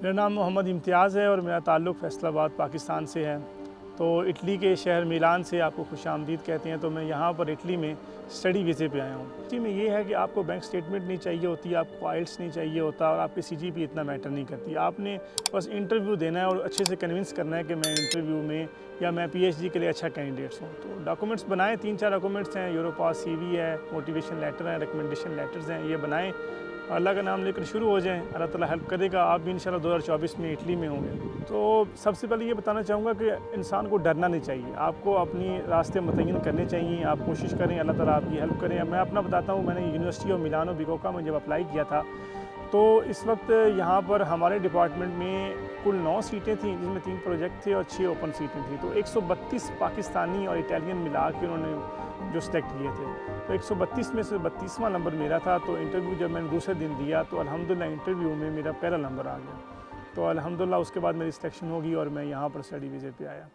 मेरा नाम मोहम्मद इम्तियाज़ है और मेरा ताल्लुक़ फैसलाबाद पाकिस्तान से है। तो इटली के शहर मिलान से आपको खुशामदीद कहते हैं। तो मैं यहाँ पर इटली में स्टडी वीज़े पे आया हूँ। इटली में ये है कि आपको बैंक स्टेटमेंट नहीं चाहिए होती, आपको आइल्स नहीं चाहिए होता और आपकी सीजीपी इतना मैटर नहीं करती। आपने बस इंटरव्यू देना है और अच्छे से कन्विंस करना है कि मैं इंटरव्यू में या मैं पीएचडी के लिए अच्छा कैंडिडेट्स हूँ। तो डॉक्यूमेंट्स बनाएं, 3-4 डॉक्यूमेंट्स हैं, यूरोपास सीवी है, मोटिवेशन लेटर है, रिकमेंडेशन लेटर्स हैं, ये बनाएं। अल्लाह का नाम लेकर शुरू हो जाएं, अल्लाह ताला हेल्प करेगा। आप भी इंशाल्लाह 2024 में इटली में होंगे। तो सबसे पहले ये बताना चाहूँगा कि इंसान को डरना नहीं चाहिए, आपको अपनी रास्ते मुतय्यन करने चाहिए। आप कोशिश करें, अल्लाह ताला आपकी हेल्प करें। मैं अपना बताता हूँ, मैंने यूनिवर्सिटी ऑफ मिलानो बिकोका में जब अप्लाई किया था तो इस वक्त यहाँ पर हमारे डिपार्टमेंट में कुल 9 सीटें थीं, जिसमें 3 प्रोजेक्ट थे और 6 ओपन सीटें थी। तो 132 पाकिस्तानी और इटालियन मिला के उन्होंने जो सेलेक्ट किए थे, तो 132 में से 32वां नंबर मेरा था। तो इंटरव्यू जब मैंने दूसरे दिन दिया तो अल्हम्दुलिल्लाह इंटरव्यू में मेरा पहला नंबर आ गया। तो अल्हम्दुलिल्लाह उसके बाद मेरी सिलेक्शन होगी और मैं यहाँ पर स्टडी वीज़े पे आया।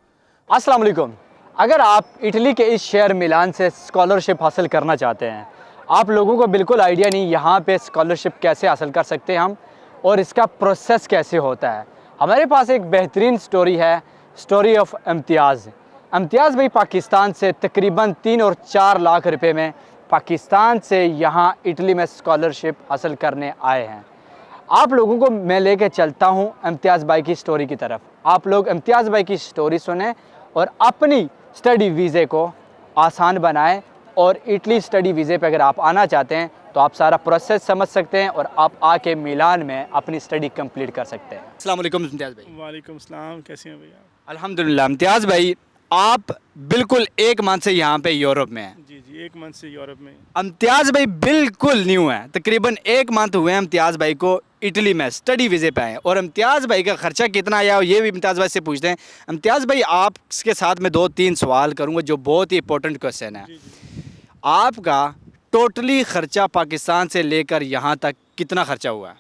अस्सलाम वालेकुम। अगर आप इटली के इस शहर मिलान से स्कॉलरशिप हासिल करना चाहते हैं, आप लोगों को बिल्कुल आइडिया नहीं यहाँ पे स्कॉलरशिप कैसे हासिल कर सकते हैं हम और इसका प्रोसेस कैसे होता है। हमारे पास एक बेहतरीन स्टोरी है, स्टोरी ऑफ इम्तियाज़। इम्तियाज़ भाई पाकिस्तान से तकरीबन 3 और 4 लाख रुपए में पाकिस्तान से यहाँ इटली में स्कॉलरशिप हासिल करने आए हैं। आप लोगों को मैं लेके चलता हूँ इम्तियाज़ भाई की स्टोरी की तरफ। आप लोग इम्तियाज़ भाई की स्टोरी सुने और अपनी स्टडी वीज़े को आसान बनाएं। और इटली स्टडी वीज़े पे अगर आप आना चाहते हैं तो आप सारा प्रोसेस समझ सकते हैं और आप आके मिलान में अपनी स्टडी कंप्लीट कर सकते हैं। अस्सलाम वालेकुम इम्तियाज़ भाई। वालेकुम सलाम, कैसे हैं भैया? अल्हम्दुलिल्लाह। इम्तियाज़ भाई, आप बिल्कुल 1 मंथ से यहाँ पे यूरोप में हैं। जी जी, 1 मंथ से यूरोप में। इम्तियाज़ भाई बिल्कुल न्यू है, तकरीबन 1 मंथ हुए हैं इम्तियाज़ भाई को इटली में स्टडी वीज़े पे आए। और इम्तियाज़ भाई का ख़र्चा कितना आया ये भी इम्तियाज़ भाई से पूछते हैं। इम्तियाज़ भाई, आपके साथ मैं 2-3 सवाल करूँगा जो बहुत ही इंपॉर्टेंट क्वेश्चन है। जी जी। आपका टोटली ख़र्चा पाकिस्तान से लेकर यहाँ तक कितना ख़र्चा हुआ है?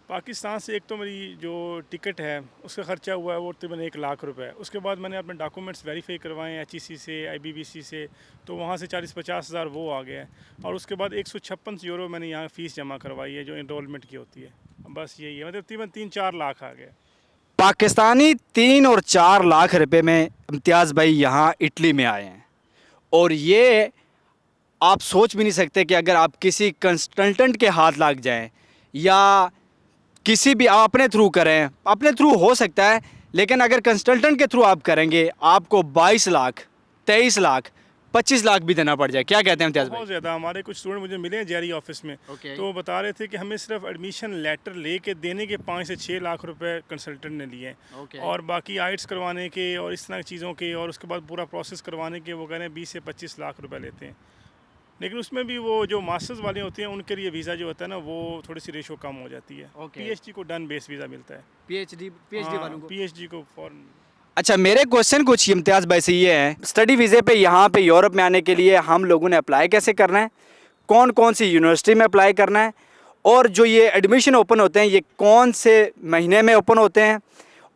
पाकिस्तान से एक तो मेरी जो टिकट है उसका ख़र्चा हुआ है वो तकरीबन 1 लाख रुपए। उसके बाद मैंने अपने डॉक्यूमेंट्स वेरीफाई करवाए हैं एचईसी से, आईबीबीसी से, तो वहाँ से 40-50 हज़ार वो आ गया है। और उसके बाद 156 यूरो मैंने यहाँ फ़ीस जमा करवाई है जो इनरोलमेंट की होती है। बस यही है, मतलब तकरीबन 3-4 लाख आ गया। पाकिस्तानी 3 और 4 लाख रुपए में इम्तियाज़ भाई यहाँ इटली में आए हैं। और ये आप सोच भी नहीं सकते कि अगर आप किसी कंसल्टेंट के हाथ लग जाएं या किसी भी आप अपने थ्रू करें, अपने थ्रू हो सकता है, लेकिन अगर कंसल्टेंट के थ्रू आप करेंगे आपको 22 लाख, 23 लाख, 25 लाख भी देना पड़ जाए। क्या कहते हैं इम्तियाज़ भाई? बहुत ज़्यादा। हमारे कुछ स्टूडेंट मुझे मिले हैं जेरी ऑफिस में, तो वो बता रहे थे कि हमें सिर्फ एडमिशन लेटर लेके देने के 5 से 6 लाख रुपए कंसल्टेंट ने लिए हैं। और बाकी आइट्स करवाने के और इस तरह की चीज़ों के और उसके बाद पूरा प्रोसेस करवाने के वो कह रहे हैं 20 से 25 लाख रुपए लेते हैं। लेकिन उसमें भी वो जो मास्टर्स वाले होते हैं उनके लिए वीज़ा जो होता है ना वो थोड़ी सी रेशो कम हो जाती है। पीएचडी को डन बेस वीज़ा मिलता है। पीएचडी वालों को? पीएचडी को फॉरेन। अच्छा, मेरे क्वेश्चन कुछ इम्तियाज़ भाई से ये है, स्टडी वीज़े पे यहाँ पे यूरोप में आने के लिए हम लोगों ने अप्लाई कैसे करना है, कौन कौन सी यूनिवर्सिटी में अप्लाई करना है, और जो ये एडमिशन ओपन होते हैं ये कौन से महीने में ओपन होते हैं,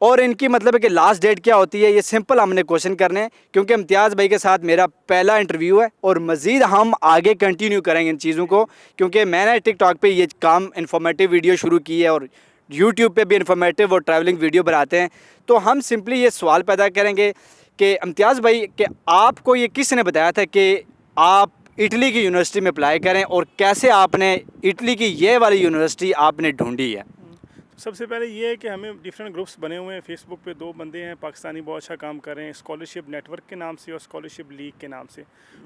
और इनकी मतलब है कि लास्ट डेट क्या होती है। ये सिंपल हमने क्वेश्चन करने हैं क्योंकि इम्तियाज़ भाई के साथ मेरा पहला इंटरव्यू है और मज़ीद हम आगे कंटिन्यू करेंगे इन चीज़ों को, क्योंकि मैंने टिकटॉक पे ये काम इन्फॉर्मेटिव वीडियो शुरू की है और यूट्यूब पे भी इन्फॉर्मेटिव और ट्रैवलिंग वीडियो बनाते हैं। तो हम सिंपली ये सवाल पैदा करेंगे कि इम्तियाज़ भाई, कि आपको ये किसने बताया था कि आप इटली की यूनिवर्सिटी में अप्लाई करें और कैसे आपने इटली की ये वाली यूनिवर्सिटी आपने ढूंढी है? सबसे पहले ये है कि हमें डिफरेंट ग्रुप्स बने हुए हैं फेसबुक पे। 2 बंदे हैं पाकिस्तानी, बहुत अच्छा काम कर रहे हैं स्कॉलरशिप नेटवर्क के नाम से और स्कॉलरशिप लीग के नाम से।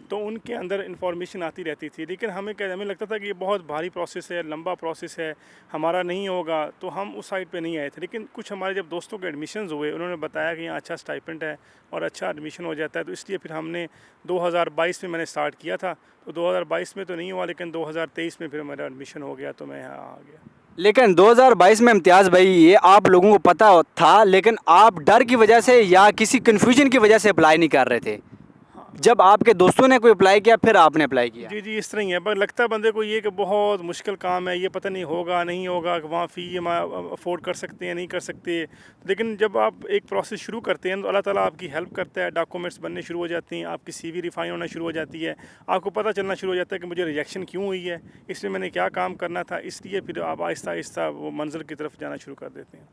तो उनके अंदर इन्फॉर्मेशन आती रहती थी, लेकिन हमें लगता था कि ये बहुत भारी प्रोसेस है, लंबा प्रोसेस है, हमारा नहीं होगा, तो हम उस साइड पे नहीं आए थे। लेकिन कुछ हमारे जब दोस्तों के एडमिशन्स हुए, उन्होंने बताया कि यहाँ अच्छा स्टाइपेंड है और अच्छा एडमिशन हो जाता है, तो इसलिए फिर हमने 2022 में मैंने स्टार्ट किया था। तो 2022 में तो नहीं हुआ, लेकिन 2023 में फिर मेरा एडमिशन हो गया तो मैं यहाँ आ गया। लेकिन 2022 में इम्तियाज़ भाई ये आप लोगों को पता था, लेकिन आप डर की वजह से या किसी कन्फ्यूजन की वजह से अप्लाई नहीं कर रहे थे। जब आपके दोस्तों ने कोई अप्लाई किया फिर आपने अप्लाई किया? जी जी, इस तरह ही है। पर लगता है बंदे को ये कि बहुत मुश्किल काम है, ये पता नहीं होगा नहीं होगा, वहाँ फ़ी हम अफोर्ड कर सकते हैं नहीं कर सकते। लेकिन जब आप एक प्रोसेस शुरू करते हैं तो अल्लाह ताला आपकी हेल्प करता है, डॉक्यूमेंट्स बनने शुरू हो जाती हैं, आपकी सीवी रिफाइन होना शुरू हो जाती है, आपको पता चलना शुरू हो जाता है कि मुझे रिजेक्शन क्यों हुई है, इसमें मैंने क्या काम करना था। इसलिए फिर आप आहिस्ता आहिस्ता वो मंजिल की तरफ जाना शुरू कर देते हैं।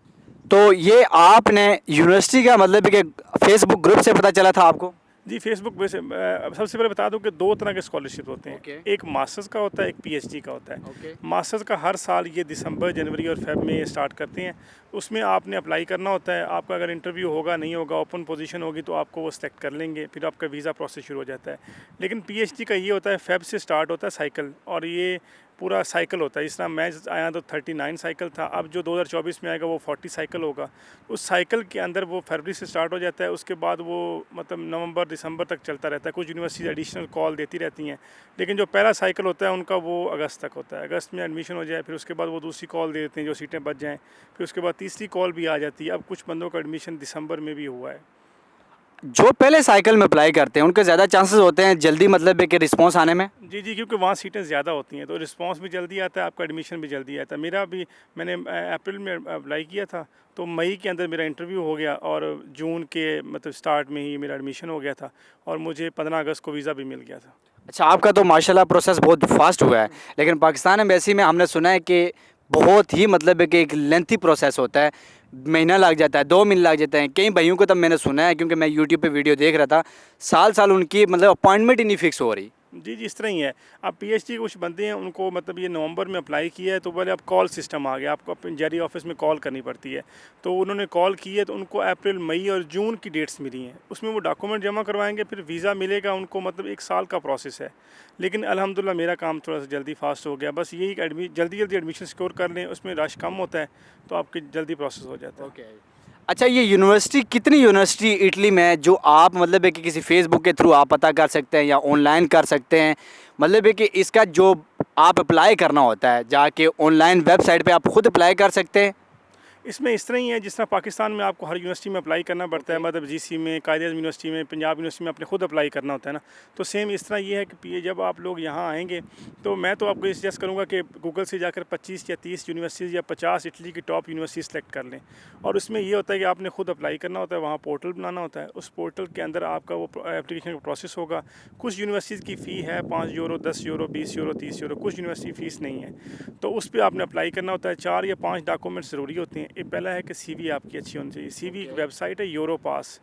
तो ये आपने यूनिवर्सिटी का मतलब कि फेसबुक ग्रुप से पता चला था आपको? जी, फेसबुक पे से सबसे पहले बता दूं कि 2 तरह के स्कॉलरशिप होते हैं। ओके। एक मास्टर्स का होता है, एक पीएचडी का होता है। ओके। मास्टर्स का हर साल ये दिसंबर, जनवरी और फ़ेब में ये स्टार्ट करते हैं। उसमें आपने अप्लाई करना होता है। आपका अगर इंटरव्यू होगा, नहीं होगा, ओपन पोजीशन होगी तो आपको वो सेलेक्ट कर लेंगे, फिर आपका वीज़ा प्रोसेस शुरू हो जाता है। लेकिन पीएचडी का ये होता है फ़ेब से स्टार्ट होता है साइकिल, और ये पूरा साइकिल होता है। जिस तरह मैं आया तो 39 साइकिल था, अब जो 2024 में आएगा वो 40 साइकिल होगा। उस साइकिल के अंदर वो फरवरी से स्टार्ट हो जाता है, उसके बाद वो मतलब नवंबर दिसंबर तक चलता रहता है। कुछ यूनिवर्सिटी एडिशनल कॉल देती रहती हैं, लेकिन जो पहला साइकिल होता है उनका वो अगस्त तक होता है। अगस्त में एडमिशन हो जाए, फिर उसके बाद वो दूसरी कॉल दे देते हैं जो सीटें बच जाएँ, फिर उसके बाद तीसरी कॉल भी आ जाती है। अब कुछ बंदों का एडमिशन दिसंबर में भी हुआ है। जो पहले साइकिल में अप्लाई करते हैं उनके ज़्यादा चांसेस होते हैं जल्दी मतलब है कि रिस्पॉन्स आने में? जी, जी, क्योंकि वहाँ सीटें ज़्यादा होती हैं तो रिस्पांस भी जल्दी आता है, आपका एडमिशन भी जल्दी आता है। मेरा भी मैंने अप्रैल में अप्लाई किया था, तो मई के अंदर मेरा इंटरव्यू हो गया और जून के मतलब स्टार्ट में ही मेरा एडमिशन हो गया था और मुझे 15 अगस्त को वीज़ा भी मिल गया था। अच्छा, आपका तो माशाल्लाह प्रोसेस बहुत फास्ट हुआ है, लेकिन पाकिस्तान एम्बेसी में हमने सुना है कि बहुत ही मतलब है कि एक लेंथी प्रोसेस होता है, महीना लग जाता है, 2 महीने लग जाते हैं। कई भाइयों को तब मैंने सुना है क्योंकि मैं यूट्यूब पे वीडियो देख रहा था, साल-साल उनकी मतलब अपॉइंटमेंट ही नहीं फिक्स हो रही। जी, जी, इस तरह ही है। अब पीएचडी के कुछ बंदे हैं उनको मतलब ये नवंबर में अप्लाई किया है तो पहले अब कॉल सिस्टम आ गया, आपको अपने जेडी ऑफिस में कॉल करनी पड़ती है। तो उन्होंने कॉल की है तो उनको अप्रैल, मई और जून की डेट्स मिली हैं। उसमें वो डॉक्यूमेंट जमा करवाएँगे, फिर वीज़ा मिलेगा उनको, मतलब 1 साल का प्रोसेस है। लेकिन अल्हम्दुलिल्लाह मेरा काम थोड़ा-सा जल्दी फास्ट हो गया। बस यही जल्दी-जल्दी एडमिशन सिक्योर कर लें, उसमें रश कम होता है तो आपकी जल्दी प्रोसेस हो जाता है। अच्छा, ये यूनिवर्सिटी कितनी यूनिवर्सिटी इटली में है जो आप मतलब है कि किसी फेसबुक के थ्रू आप पता कर सकते हैं या ऑनलाइन कर सकते हैं? मतलब है कि इसका जो आप अप्लाई करना होता है जाके ऑनलाइन वेबसाइट पे आप खुद अप्लाई कर सकते हैं? इसमें इस तरह ही है जिस तरह पाकिस्तान में आपको हर यूनिवर्सिटी में अप्लाई करना पड़ता है, मतलब जीसी में, कायदे-ए-आज़म यूनिवर्सिटी में, पंजाब यूनिवर्सिटी में आपने खुद अप्लाई करना होता है ना, तो सेम इस तरह ये है कि जब आप लोग यहाँ आएंगे तो मैं तो आपको ये सजेस्ट करूँगा कि गूगल से जाकर 25 या 30 यूनिवर्सिटीज़ या 50 इटली की टॉप यूनिवर्सिटी सेलेक्ट कर लें। और उसमें ये होता है कि आपने खुद अप्लाई करना होता है, वहाँ पोर्टल बनाना होता है, उस पोर्टल के अंदर आपका वो एप्लीकेशन का प्रोसेस होगा। कुछ यूनिवर्सिटीज़ की फ़ी है 5 यूरो, 10 यूरो, 20 यूरो, 30 यूरो, कुछ यूनिवर्सिटी फ़ीस नहीं है, तो उस पर आपने अप्लाई करना होता है। 4 या 5 डॉक्यूमेंट्स ज़रूरी होते हैं। एक पहला है कि सीवी आपकी अच्छी होनी चाहिए। सीवी एक वेबसाइट है यूरोपास,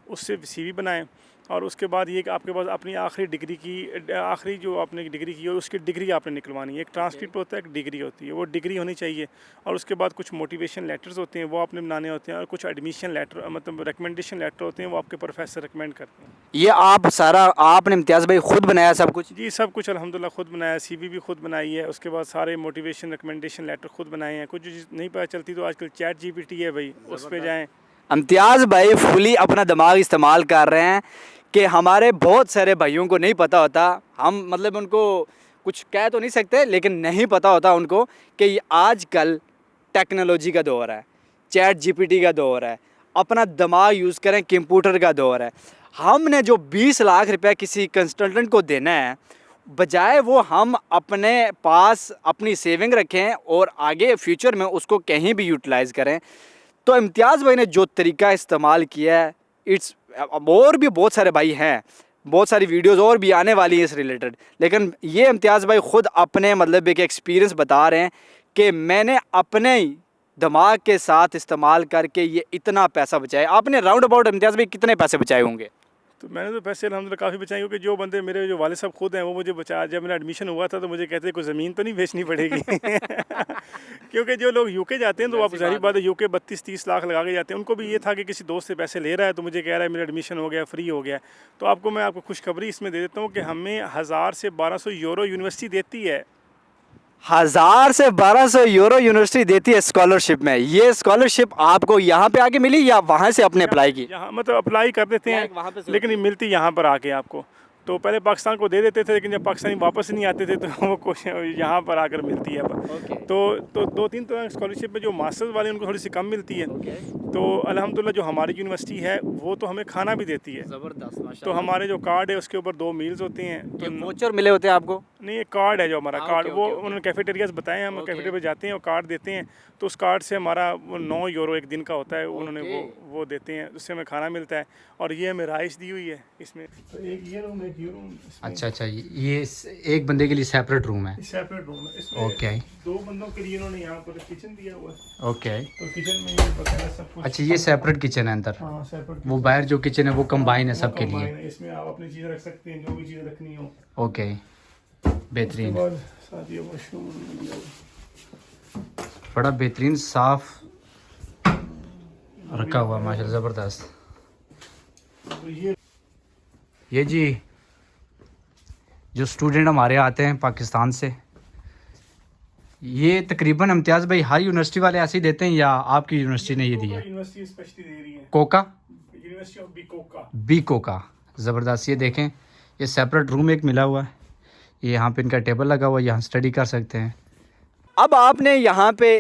उससे सीवी बनाएं। और उसके बाद ये कि आपके पास अपनी आखिरी डिग्री की आखिरी जो आपने डिग्री की है उसकी डिग्री आपने निकलवानी है। एक ट्रांसक्रिप्ट होता है, एक डिग्री होती है, वो डिग्री होनी चाहिए। और उसके बाद कुछ मोटिवेशन लेटर्स होते हैं वो आपने बनाने होते हैं, और कुछ एडमिशन लेटर मतलब रिकमेंडेशन लेटर होते हैं वो आपके प्रोफेसर रिकमेंड करते हैं। ये आप सारा आपने इम्तियाज़ भाई खुद बनाया सब कुछ? जी, सब कुछ अल्हम्दुलिल्लाह खुद बनाया, सीवी भी खुद बनाई है, उसके बाद सारे मोटिवेशन रिकमेंडेशन लेटर खुद बनाए हैं। कुछ चीज़ नहीं पता चलती तो आजकल चैट जीपीटी है भाई, उस पे जाएँ। इम्तियाज़ भाई फुली अपना दिमाग इस्तेमाल कर रहे हैं कि हमारे बहुत सारे भाइयों को नहीं पता होता, हम मतलब उनको कुछ कह तो नहीं सकते लेकिन नहीं पता होता उनको कि ये आजकल टेक्नोलॉजी का दौर है, चैट जीपीटी का दौर है, अपना दिमाग यूज़ करें, कंप्यूटर का दौर है। हमने जो 20 लाख रुपया किसी कंसल्टेंट को देना है, बजाय वो हम अपने पास अपनी सेविंग रखें और आगे फ्यूचर में उसको कहीं भी यूटिलाइज़ करें। तो इम्तियाज़ भाई ने जो तरीका इस्तेमाल किया है, इट्स और भी बहुत सारे भाई हैं, बहुत सारी वीडियोस और भी आने वाली हैं इस रिलेटेड, लेकिन ये इम्तियाज़ भाई ख़ुद अपने मतलब एक एक्सपीरियंस बता रहे हैं कि मैंने अपने ही दिमाग के साथ इस्तेमाल करके ये इतना पैसा बचाया। आपने राउंड अबाउट इम्तियाज़ भाई कितने पैसे बचाए होंगे? तो मैंने तो पैसे अल्हम्दुलिल्लाह काफ़ी बचाए, क्योंकि जो बंदे मेरे जो वाले साहब खुद हैं वो मुझे बचा, जब मेरा एडमिशन हुआ था तो मुझे कहते कोई ज़मीन तो नहीं बेचनी पड़ेगी क्योंकि जो लोग यूके जाते हैं तो आप ज़ाहिर बात है यूके 32-30 लाख लगा के जाते हैं। उनको भी ये था कि किसी दोस्त से पैसे ले रहा है तो मुझे कह रहा है मेरा एडमिशन हो गया, फ्री हो गया। तो मैं आपको खुशखबरी इसमें दे देता हूँ कि हमें 1000 से 1200 यूरो यूनिवर्सिटी देती है। 1000 से 1200 यूरो यूनिवर्सिटी देती है स्कॉलरशिप में। ये स्कॉलरशिप आपको यहाँ पे आके मिली या वहाँ से आपने अप्लाई की? यहाँ मतलब अप्लाई कर देते हैं लेकिन ये मिलती यहाँ पर आके आपको। तो पहले पाकिस्तान को दे देते थे, लेकिन जब पाकिस्तानी वापस नहीं आते थे तो वो कुछ यहाँ पर आकर मिलती है अब। तो 2-3 तरह की स्कॉलरशिप में जो मास्टर्स वाले उनको थोड़ी सी कम मिलती है। तो अल्हम्दुलिल्लाह जो हमारी यूनिवर्सिटी है वो तो हमें खाना भी देती है। ज़बरदस्त, तो माशाल्लाह। हमारे जो कार्ड है उसके ऊपर 2 मील्स होते हैं। तो ये वाउचर मिले होते हैं आपको? नहीं, ये कार्ड है जो हमारा कार्ड, ओके, वो ओके, ओके। उन्होंने कैफेटेरियाज़ बताए हैं, हम ओके। कैफेटेरिया पे जाते हैं और कार्ड देते हैं। तो उस कार्ड से हमारा वो 9 यूरो एक दिन का होता है, उन्होंने ओके। वो देते हैं, उससे हमें खाना मिलता है। और ये हमें राइस दी हुई है इसमें। तो एक ये रूम, एक ये रूम, अच्छा अच्छा, ये एक बंदे के लिए सेपरेट रूम है। सेपरेट रूम है। इसमें ओके 2 बंदों के लिए उन्होंने यहाँ पर किचन दिया हुआ है। ओके। तो किचन में ये बकायदा सब कुछ। अच्छा, ये सेपरेट किचन है अंदर? हाँ, सेपरेट। वो बाहर जो किचन है वो कंबाइन है सबके लिए? कंबाइन है, इसमें आप अपनी चीज़ें रख सकते हैं, जो भी चीज़ें रखनी हो। ओके, बेहतरीन। उसके बाद साथ ये वॉशरूम, बड़ा बेहतरीन साफ रखा हुआ माशाल्लाह, ज़बरदस्त। तो ये जी जो स्टूडेंट हमारे आते हैं पाकिस्तान से, ये तकरीबन इम्तियाज़ भाई हर यूनिवर्सिटी वाले ऐसे ही देते हैं या आपकी यूनिवर्सिटी ने ये दी है? यूनिवर्सिटी स्पेशली दे रही है, कोका, university of Bicocca. Bicocca, ज़बरदस्त। ये देखें, ये सेपरेट रूम एक मिला हुआ है, ये यहाँ पे इनका टेबल लगा हुआ है, यहाँ स्टडी कर सकते हैं। अब आपने यहाँ पे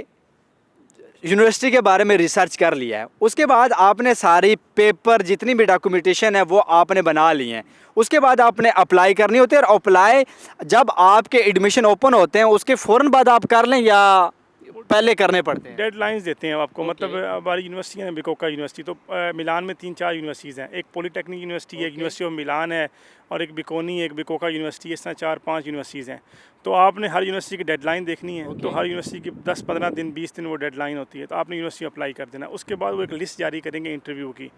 यूनिवर्सिटी के बारे में रिसर्च कर लिया है, उसके बाद आपने सारी पेपर जितनी भी डॉक्यूमेंटेशन है वो आपने बना ली हैं, उसके बाद आपने अप्लाई करनी होती है। और अप्लाई जब आपके एडमिशन ओपन होते हैं उसके फ़ौरन बाद आप कर लें या पहले करने पड़ते हैं? डेडलाइंस देते हैं आपको। ओके। मतलब हमारी यूनिवर्सिटी है बिकोका यूनिवर्सिटी, तो मिलान में 3-4 यूनिवर्सिटीज़ हैं। एक पॉलीटेक्निक यूनिवर्सिटी है, एक यूनिवर्सिटी ऑफ मिलान है, और एक बिकोनी, एक बिकोका यूनिवर्सिटी, इस तरह 4-5 यूनिवर्सिटीज़ हैं। तो आपने हर यूनिवर्सिटी की डेडलाइन देखनी है। तो हर यूनिवर्सिटी की 10-15 दिन, 20 दिन वो डेडलाइन होती है। तो आपने यूनिवर्सिटी अप्लाई कर देना। उसके बाद वो एक लिस्ट जारी करेंगे इंटरव्यू की।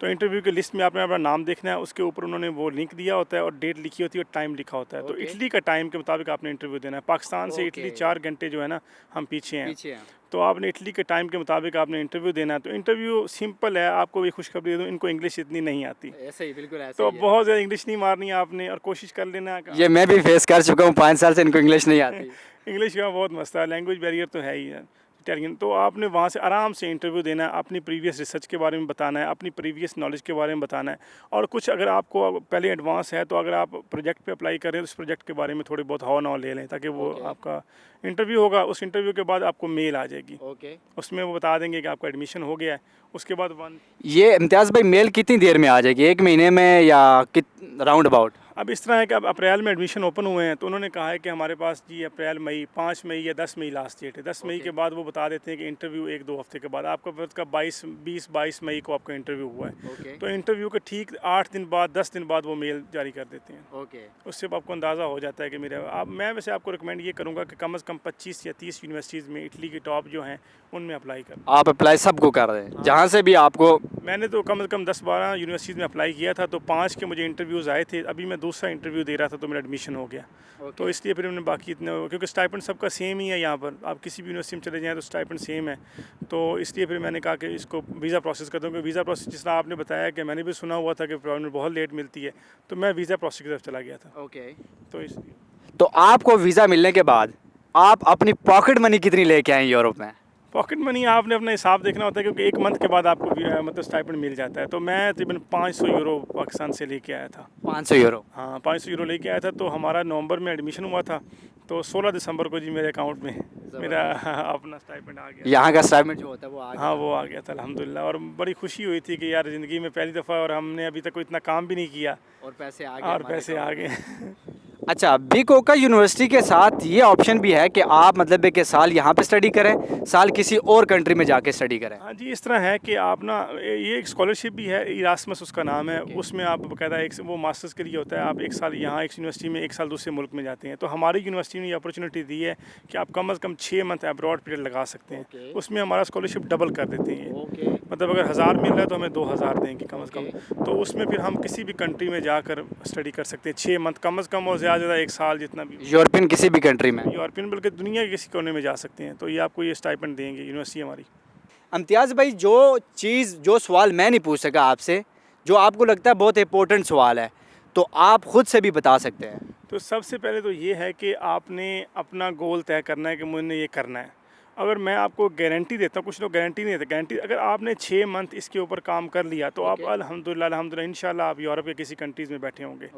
तो इंटरव्यू की लिस्ट में आपने अपना नाम देखना है, उसके ऊपर उन्होंने वो लिंक दिया होता है और डेट लिखी होती है और टाइम लिखा होता है। तो इटली का टाइम के मुताबिक आपने इंटरव्यू देना है। पाकिस्तान से इटली 4 घंटे जो है ना, हम पीछे हैं। तो आपने इटली के टाइम के मुताबिक आपने इंटरव्यू देना है। तो इंटरव्यू सिंपल है, आपको भी खुशखबरी दे दूँ, इनको इंग्लिश इतनी नहीं आती। ऐसे ही, बिल्कुल ऐसे तो ही है। बहुत ज़्यादा इंग्लिश नहीं मारनी है आपने, और कोशिश कर लेना। ये मैं भी फेस कर चुका हूँ, 5 साल से इनको इंग्लिश नहीं आती। इंग्लिश का बहुत मसला है, लैंग्वेज बैरियर तो है ही है इटालियन। तो आपने वहाँ से आराम से इंटरव्यू देना है, अपनी प्रीवियस रिसर्च के बारे में बताना है, अपनी प्रीवियस नॉलेज के बारे में बताना है। और कुछ अगर आपको पहले एडवांस है, तो अगर आप प्रोजेक्ट पे अप्लाई करें तो उस प्रोजेक्ट के बारे में थोड़ी बहुत हवा ले लें, ताकि वो आपका इंटरव्यू होगा। उस इंटरव्यू के बाद आपको मेल आ जाएगी, उसमें वो बता देंगे कि आपका एडमिशन हो गया है। उसके बाद ये इम्तियाज़ भाई मेल कितनी देर में आ जाएगी, 1 महीने में या राउंड अबाउट? अब इस तरह है कि अब अप्रैल में एडमिशन ओपन हुए हैं, तो उन्होंने कहा है कि हमारे पास जी अप्रैल, मई, 5 मई या 10 मई लास्ट डेट है। 10 मई के बाद वो बता देते हैं कि इंटरव्यू 1-2 हफ्ते के बाद आपका, फिर का 20-22 मई को आपका इंटरव्यू हुआ है। तो इंटरव्यू के ठीक 8 दिन बाद, 10 दिन बाद वो मेल जारी कर देते हैं। उससे आपको अंदाज़ा हो जाता है कि मैं वैसे आपको रिकमेंड ये करूँगा कि कम से कम 25 या 30 यूनिवर्सिटीज़ में इटली की टॉप जो हैं उनमें अप्लाई कर। आप अप्लाई सबको कर रहे हैं, जहाँ से भी आपको? मैंने तो कम से कम 10-12 यूनिवर्सिटीज़ में अप्लाई किया था, तो 5 के मुझे इंटरव्यूज़ आए थे। अभी मैं दूसरा इंटरव्यू दे रहा था तो मेरा एडमिशन हो गया। तो इसलिए फिर मैंने बाकी इतने, क्योंकि स्टाइपेंड सबका सेम ही है यहाँ पर, आप किसी भी यूनिवर्सिटी में चले जाएँ तो स्टाइपेंड सेम है। तो इसलिए फिर मैंने कहा कि इसको वीज़ा प्रोसेस कर दूँ, क्योंकि वीज़ा प्रोसेस जिस तरह आपने बताया कि मैंने भी सुना हुआ था कि प्रॉब्लम बहुत लेट मिलती है, तो मैं वीज़ा प्रोसेस की तरफ चला गया था। तो इसलिए तो आपको वीज़ा मिलने के बाद आप अपनी पॉकेट मनी कितनी लेके आए यूरोप में? पॉकेट मनी आपने अपना हिसाब देखना होता है, क्योंकि 1 मंथ के बाद आपको मतलब स्टाइपेंड मिल जाता है। तो मैं तकरीबन 500 यूरो पाकिस्तान से लेके आया था। 500 यूरो? हाँ, 500 यूरो लेके आया था। तो हमारा नवंबर में एडमिशन हुआ था, तो 16 दिसंबर को जी मेरे अकाउंट में मेरा अपना स्टाइपेंड आ गया। यहाँ का स्टाइपेंड जो होता है वो आ गया? हाँ, वो आ गया था अल्हम्दुलिल्लाह। और बड़ी खुशी हुई थी कि यार ज़िंदगी में पहली दफ़ा, और हमने अभी तक कोई इतना काम भी नहीं किया और पैसे आ गए। अच्छा, बिकोका यूनिवर्सिटी के साथ ये ऑप्शन भी है कि आप मतलब एक साल यहाँ पे स्टडी करें, साल किसी और कंट्री में जाके स्टडी करें? हाँ जी, इस तरह है कि आप ना, ये एक स्कॉलरशिप भी है, इरास्मस उसका नाम है। उसमें आप बाकायदा वो मास्टर्स के लिए होता है। आप 1 साल यहाँ एक यूनिवर्सिटी में, 1 साल दूसरे मुल्क में जाते हैं। तो हमारी यूनिवर्सिटी ने ये अपॉर्चुनिटी दी है कि आप कम से कम 6 मंथ अब्रॉड पीरियड लगा सकते हैं। उसमें हमारा स्कॉलरशिप डबल कर देते हैं। मतलब अगर 1000 मिल रहा है तो हमें 2000 देंगे कम से कम। तो उसमें फिर हम किसी भी कंट्री में जाकर स्टडी कर सकते हैं 6 मंथ कम से कम, और ज़्यादा से ज़्यादा 1 साल जितना भी। यूरोपियन किसी भी कंट्री में? यूरोपियन, बल्कि दुनिया के किसी कोने में जा सकते हैं। तो ये आपको ये स्टाइपेंड देंगे यूनिवर्सिटी हमारी। इम्तियाज़ भाई, जो सवाल मैं नहीं पूछ सका आपसे, जो आपको लगता है बहुत इंपॉर्टेंट सवाल है, तो आप ख़ुद से भी बता सकते हैं। तो सबसे पहले तो ये है कि आपने अपना गोल तय करना है कि मुझे ये करना है। अगर मैं आपको गारंटी देता हूँ, कुछ लोग गारंटी नहीं देते, गारंटी अगर आपने 6 मंथ इसके ऊपर काम कर लिया तो आप अल्हम्दुलिल्लाह इंशाल्लाह आप यूरोप के किसी कंट्रीज़ में बैठे होंगे।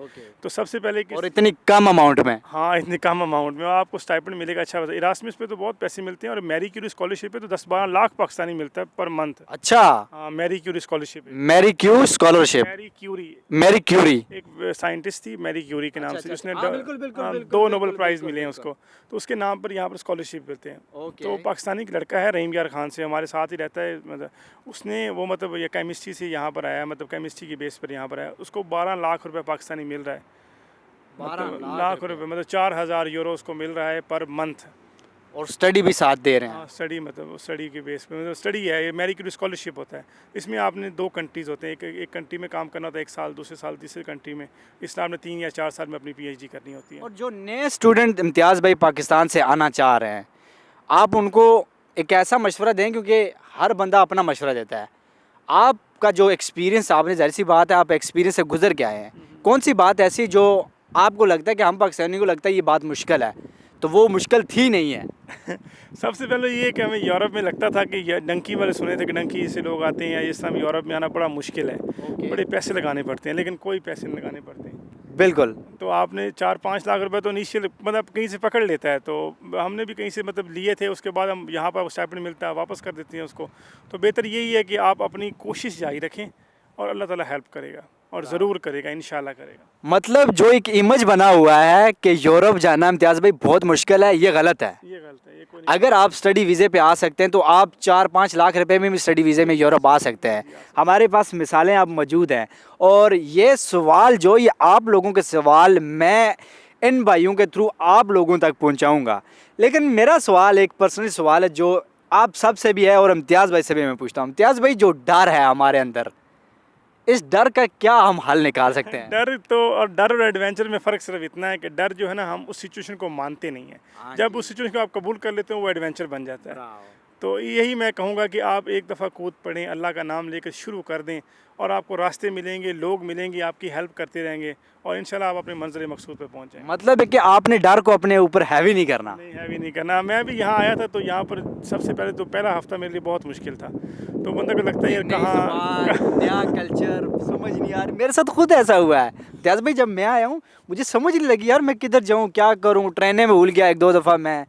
तो सबसे पहले और इतनी कम अमाउंट में। हाँ, इतनी कम अमाउंट में आपको स्टाइपेंड मिलेगा अच्छा। इरास्मस पे तो बहुत पैसे मिलते हैं और मैरी क्यूरी स्कॉलरशिप पे तो 10-12 लाख पाकिस्तानी मिलता है पर मंथ। अच्छा, हाँ, Marie Curie scholarship. Marie Curie scholarship. Marie Curie एक साइंटिस्ट थी मैरी क्यूरी के नाम से, जिसने बिल्कुल, बिल्कुल, हाँ, बिल्कुल, 2 बिल्कुल, नोबेल प्राइज़ बिल्कुल, मिले हैं बिल्कुल। उसको। तो उसके नाम पर यहाँ पर स्कॉलरशिप मिलते हैं। ओके। तो पाकिस्तानी एक लड़का है रहीम यार खान से, हमारे साथ ही रहता है। मतलब उसने वो मतलब ये केमिस्ट्री से यहाँ पर आया, मतलब केमिस्ट्री की बेस पर यहाँ पर आया। उसको 12 लाख रुपए पाकिस्तानी मिल रहा है। 12 मतलब लाख रुपए मतलब 4000 यूरो उसको मिल रहा है पर मंथ। और स्टडी भी साथ दे रहे हैं। हाँ, स्टडी मतलब स्टडी के बेस पे, मतलब स्टडी है ये, मैरी क्यूरी स्कॉलरशिप होता है। इसमें आपने 2 कंट्रीज़ होते हैं, एक कंट्री में काम करना होता है 1 साल, दूसरे साल तीसरे कंट्री में। इसलिए आपने 3 या 4 साल में अपनी पीएचडी करनी होती है। और जो नए स्टूडेंट इम्तियाज़ भाई पाकिस्तान से आना चाह रहे हैं, आप उनको एक ऐसा मशवरा दें, क्योंकि हर बंदा अपना मशवरा देता है। आपका जो एक्सपीरियंस, आपने ज़ाहिर सी बात है आप एक्सपीरियंस से गुजर के आए हैं, कौन सी बात ऐसी जो आपको लगता है कि हम पाकिस्तानी को लगता है ये बात मुश्किल है, तो वो मुश्किल थी नहीं है? सबसे पहले ये कि हमें यूरोप में लगता था कि ये डंकी वाले सुने थे कि डंकी से लोग आते हैं, इस समय यूरोप में आना बड़ा मुश्किल है। बड़े पैसे लगाने पड़ते हैं, लेकिन कोई पैसे नहीं लगाने पड़ते। बिल्कुल। तो आपने 4-5 लाख रुपए तो इनिशियल मतलब कहीं से पकड़ लेता है। तो हमने भी कहीं से मतलब लिए थे, उसके बाद हम यहाँ पर स्टाइपेंड मिलता है वापस कर देते हैं उसको। तो बेहतर यही है कि आप अपनी कोशिश जारी रखें और अल्लाह ताला हेल्प करेगा और ज़रूर करेगा, इंशाल्लाह करेगा। मतलब जो एक इमेज बना हुआ है कि यूरोप जाना इम्तियाज़ भाई बहुत मुश्किल है, ये गलत है। ये गलत है, ये कोई अगर आप स्टडी वीज़े पे आ सकते हैं तो आप 4-5 लाख रुपए में भी स्टडी वीज़े में यूरोप आ सकते हैं। हमारे पास मिसालें अब मौजूद हैं। और ये सवाल जो ये आप लोगों के सवाल मैं इन भाइयों के थ्रू आप लोगों तक पहुंचाऊंगा। लेकिन मेरा सवाल एक पर्सनल सवाल है जो आप सबसे भी है और इम्तियाज़ भाई से भी मैं पूछता हूँ। इम्तियाज़ भाई, जो डर है हमारे अंदर, इस डर का क्या हम हल निकाल सकते हैं? डर तो, और डर और एडवेंचर में फ़र्क सिर्फ इतना है कि डर जो है ना, हम उस सिचुएशन को मानते नहीं हैं। जब उस सिचुएशन को आप कबूल कर लेते हो वो एडवेंचर बन जाता है। तो यही मैं कहूँगा कि आप एक दफ़ा कूद पड़ें, अल्लाह का नाम लेकर शुरू कर दें और आपको रास्ते मिलेंगे, लोग मिलेंगे, आपकी हेल्प करते रहेंगे और इंशाल्लाह आप अपने मंज़िल मकसूद पे पहुँच जाएंगे। मतलब है कि आपने डर को अपने ऊपर हैवी नहीं करना। नहीं, हैवी नहीं करना। मैं भी यहाँ आया था तो यहाँ पर सबसे पहले तो पहला हफ्ता मेरे लिए बहुत मुश्किल था। तो बंदा को लगता है यार कहाँ नया कल्चर समझ नहीं आ रही। मेरे साथ खुद ऐसा हुआ है त्याज भाई, जब मैं आया हूँ मुझे समझ नहीं लगी यार मैं किधर जाऊँ, क्या करूँ, ट्रेनें में भूल गया 1-2 दफ़ा मैं।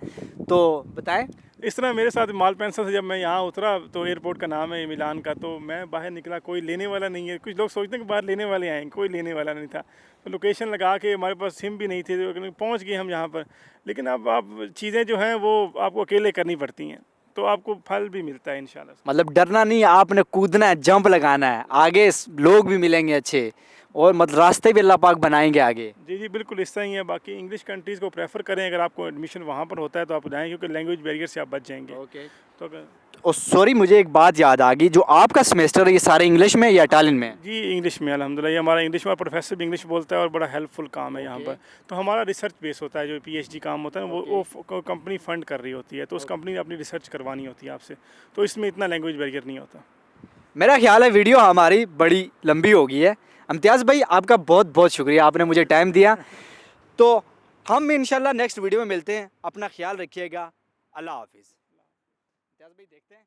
तो बताएं। इस तरह मेरे साथ माल पेंसिल से जब मैं यहाँ उतरा तो एयरपोर्ट का नाम है मिलान का, तो मैं बाहर निकला, कोई लेने वाला नहीं है। कुछ लोग सोचते हैं कि बाहर लेने वाले आएंगे, कोई लेने वाला नहीं था। तो लोकेशन लगा के, हमारे पास सिम भी नहीं थे, तो पहुँच गए हम यहाँ पर। लेकिन अब आप चीज़ें जो हैं वो आपको अकेले करनी पड़ती हैं, तो आपको फल भी मिलता है इंशाल्लाह। मतलब डरना नहीं, आपने कूदना है, जंप लगाना है, आगे लोग भी मिलेंगे अच्छे और मतलब रास्ते भी अल्लाह पाक बनाएंगे आगे। जी जी बिल्कुल इस तरह ही है। बाकी इंग्लिश कंट्रीज़ को प्रेफर करें, अगर आपको एडमिशन वहाँ पर होता है तो आप जाएँ, क्योंकि लैंग्वेज बैरियर से आप बच जाएंगे। तो और सॉरी, मुझे एक बात याद आ गई, जो आपका सेमेस्टर है ये सारे इंग्लिश में या इटालियन में? जी इंग्लिश में अल्हम्दुलिल्लाह। ये हमारा इंग्लिश में, प्रोफेसर भी इंग्लिश बोलता है और बड़ा हेल्पफुल काम है यहाँ पर। तो हमारा रिसर्च बेस होता है, जो पीएचडी काम होता है वो कंपनी फ़ंड कर रही होती है, तो उस कंपनी ने अपनी रिसर्च करवानी होती है आपसे, तो इसमें इतना लैंग्वेज बैरियर नहीं होता। मेरा ख्याल है वीडियो हमारी बड़ी लंबी हो गई है। इम्तियाज़ भाई आपका बहुत बहुत शुक्रिया, आपने मुझे टाइम दिया। तो हम इंशाल्लाह नेक्स्ट वीडियो में मिलते हैं। अपना ख्याल रखिएगा। अल्लाह हाफिज़। इम्तियाज़ भाई देखते हैं।